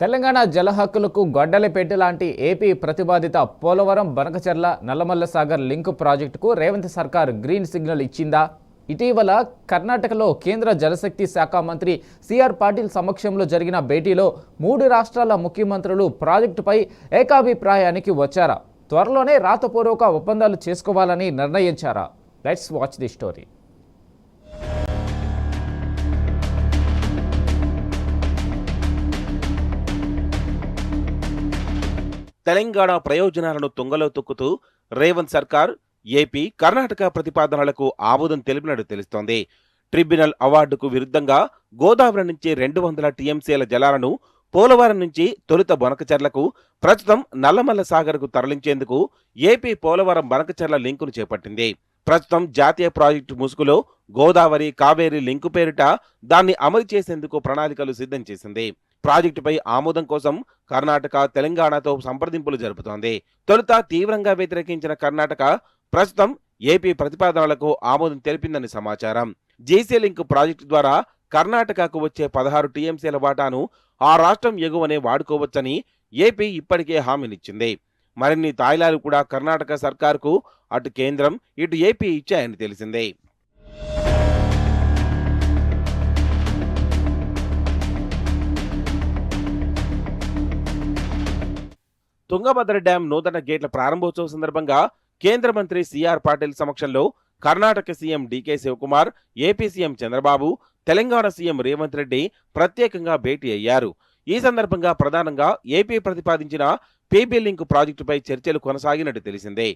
తెలంగాణ జల హక్కులకు గొడ్డలిపేట లాంటి ఏపీ ప్రతిపాదిత పోలవరం బనకచెర్ల నల్లమల్ల సాగర్ లింక్ ప్రాజెక్టుకు రేవంత్ సర్కార్ గ్రీన్ సిగ్నల్ ఇచ్చిందా? ఇటీవల కర్ణాటకలో కేంద్ర జలశక్తి శాఖ మంత్రి సిఆర్ పాటిల్ సమక్షంలో జరిగిన భేటీలో 3 రాష్ట్రాల ముఖ్యమంత్రులు ప్రాజెక్టుపై ఏకాభిప్రాయానికి వచ్చారా? త్వరలోనే రాతపూర్వక ఒప్పందాలు చేసుకోవాలని నిర్ణయించారా? Let's watch the story. Telangana ప్రయోజనాలను తుంగలో తొక్కుతూ రేవంత్ సర్కార్ ఏపీ, కర్ణాటక ప్రతిపాదనలకు ఆమోదం తెలిపినట్టు తెలుస్తోంది. ట్రిబ్యునల్ అవార్డుకు విరుద్ధంగా గోదావరి నుంచి 200 టీఎంసీల జలాలను పోలవరం నుంచి తొలుత బనకచెర్లకు, ప్రస్తుతం నల్లమల్ల సాగర్కు తరలించేందుకు ఏపీ పోలవరం బనకచెర్ల లింకును చేపట్టింది. ప్రస్తుతం జాతీయ ప్రాజెక్టు ముసుగులో గోదావరి, కావేరీ లింకు పేరిట దాన్ని అమలు చేసేందుకు ప్రణాళికలు సిద్ధం చేసింది. ప్రాజెక్టుపై ఆమోదం కోసం కర్ణాటక, తెలంగాణతో సంప్రదింపులు జరుపుతోంది. తొలుత తీవ్రంగా వ్యతిరేకించిన కర్ణాటక ప్రస్తుతం ఏపీ ప్రతిపాదనలకు ఆమోదం తెలిపిందని సమాచారం. జీసీ లింక్ ప్రాజెక్టు ద్వారా కర్ణాటకకు వచ్చే 16 టీఎంసీల వాటాను ఆ రాష్ట్రం ఎగువనే వాడుకోవచ్చని ఏపీ ఇప్పటికే హామీనిచ్చింది. మరిన్ని తాయిలాలు కూడా కర్ణాటక సర్కార్కు అటు కేంద్రం, ఇటు ఏపీ ఇచ్చాయని తెలిసిందే. తుంగభద్ర డ్యాం నూతన గేట్ల ప్రారంభోత్సవం సందర్భంగా కేంద్ర మంత్రి సిఆర్ పాటిల్ సమక్షంలో Karnataka CM DK Shivakumar, AP CM Chandrababu, Telangana CM Revanth Reddy ప్రత్యేకంగా భేటీ అయ్యారు. ఈ సందర్భంగా ప్రధానంగా ఏపీ ప్రతిపాదించిన పీబీ లింక్ ప్రాజెక్టుపై చర్చలు కొనసాగినట్టు తెలిసిందే.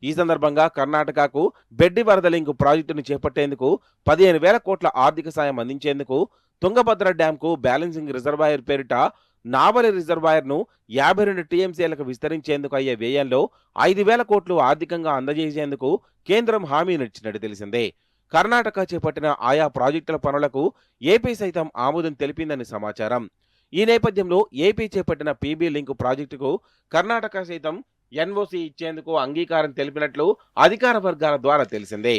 ఈ సందర్భంగా కర్ణాటకకు బెడ్డి వరద లింక్ ప్రాజెక్టును చేపట్టేందుకు 15,000 కోట్ల ఆర్థిక సాయం అందించేందుకు తుంగభద్ర డ్యాంకు బ్యాలెన్సింగ్ రిజర్వాయర్ పేరిట నావలి రిజర్వాయర్ను 52 టీఎంసీలకు విస్తరించేందుకు అయ్యే వ్యయంలో 5,000 కోట్లు ఆర్థికంగా అందజేసేందుకు కేంద్రం హామీనిచ్చినట్టు తెలిసిందే. కర్ణాటక చేపట్టిన ఆయా ప్రాజెక్టుల పనులకు ఏపీ సైతం ఆమోదం తెలిపిందని సమాచారం. ఈ నేపథ్యంలో ఏపీ చేపట్టిన పీబీ లింక్ ప్రాజెక్టుకు కర్ణాటక సైతం ఎన్ఓసీ ఇచ్చేందుకు అంగీకారం తెలిపినట్లు అధికార వర్గాల ద్వారా తెలిసిందే.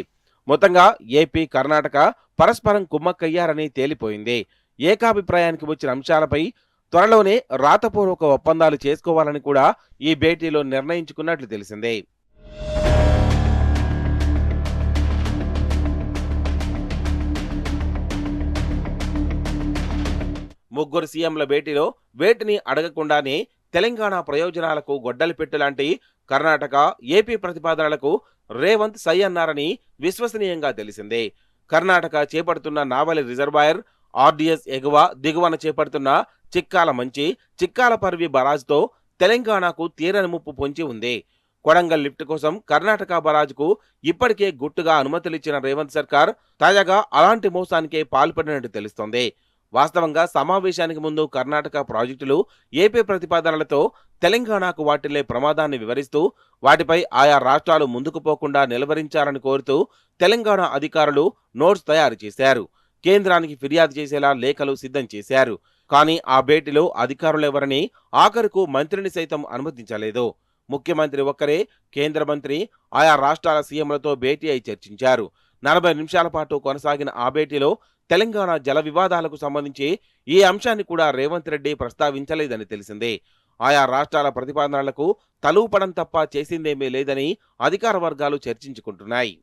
మొత్తంగా ఏపీ, కర్ణాటక పరస్పరం కుమ్మక్కయ్యారని తేలిపోయింది. ఏకాభిప్రాయానికి వచ్చిన అంశాలపై త్వరలోనే రాతపూర్వక ఒప్పందాలు చేసుకోవాలని కూడా ఈ భేటీలో నిర్ణయించుకున్నట్లు తెలిసిందే. ముగ్గురు సీఎంల భేటీలో వేటిని అడగకుండానే తెలంగాణ ప్రయోజనాలకు గొడ్డలిపెట్టు లాంటి కర్ణాటక, ఏపీ ప్రతిపాదనలకు రేవంత్ సై అన్నారని విశ్వసనీయంగా తెలిసిందే. కర్ణాటక చేపడుతున్న నావలి రిజర్వాయర్, ఆర్డీఎస్ ఎగువ, దిగువన చేపడుతున్న చిక్కాల మంచి, చిక్కాల పర్వి బరాజ్తో తెలంగాణకు తీరని ముప్పు పొంచి ఉంది. కొడంగల్ లిఫ్ట్ కోసం కర్ణాటక బరాజ్కు ఇప్పటికే గుట్టుగా అనుమతులిచ్చిన రేవంత్ సర్కార్ తాజాగా అలాంటి మోసానికే పాల్పడినట్టు తెలుస్తోంది. వాస్తవంగా సమావేశానికి ముందు కర్ణాటక ప్రాజెక్టులు ఏపీ ప్రతిపాదనలతో తెలంగాణకు వాటిల్లే ప్రమాదాన్ని వివరిస్తూ వాటిపై ఆయా రాష్ట్రాలు ముందుకు పోకుండా నిలవరించాలని కోరుతూ తెలంగాణ అధికారులు నోట్స్ తయారు చేశారు. కేంద్రానికి ఫిర్యాదు చేసేలా లేఖలు సిద్ధం చేశారు. కానీ ఆ భేటీలో అధికారులెవరని, ఆఖరుకు మంత్రిని సైతం అనుమతించలేదు. ముఖ్యమంత్రి ఒక్కరే కేంద్ర మంత్రి ఆయా రాష్ట్రాల సీఎంలతో భేటీ అయి చర్చించారు. 40 నిమిషాల పాటు కొనసాగిన ఆ భేటీలో తెలంగాణ జల వివాదాలకు సంబంధించి ఈ అంశాన్ని కూడా రేవంత్ రెడ్డి ప్రస్తావించలేదని తెలిసిందే. ఆయా రాష్ట్రాల ప్రతిపాదనలకు తలూపడం తప్ప చేసిందేమీ లేదని అధికార వర్గాలు చర్చించుకుంటున్నాయి.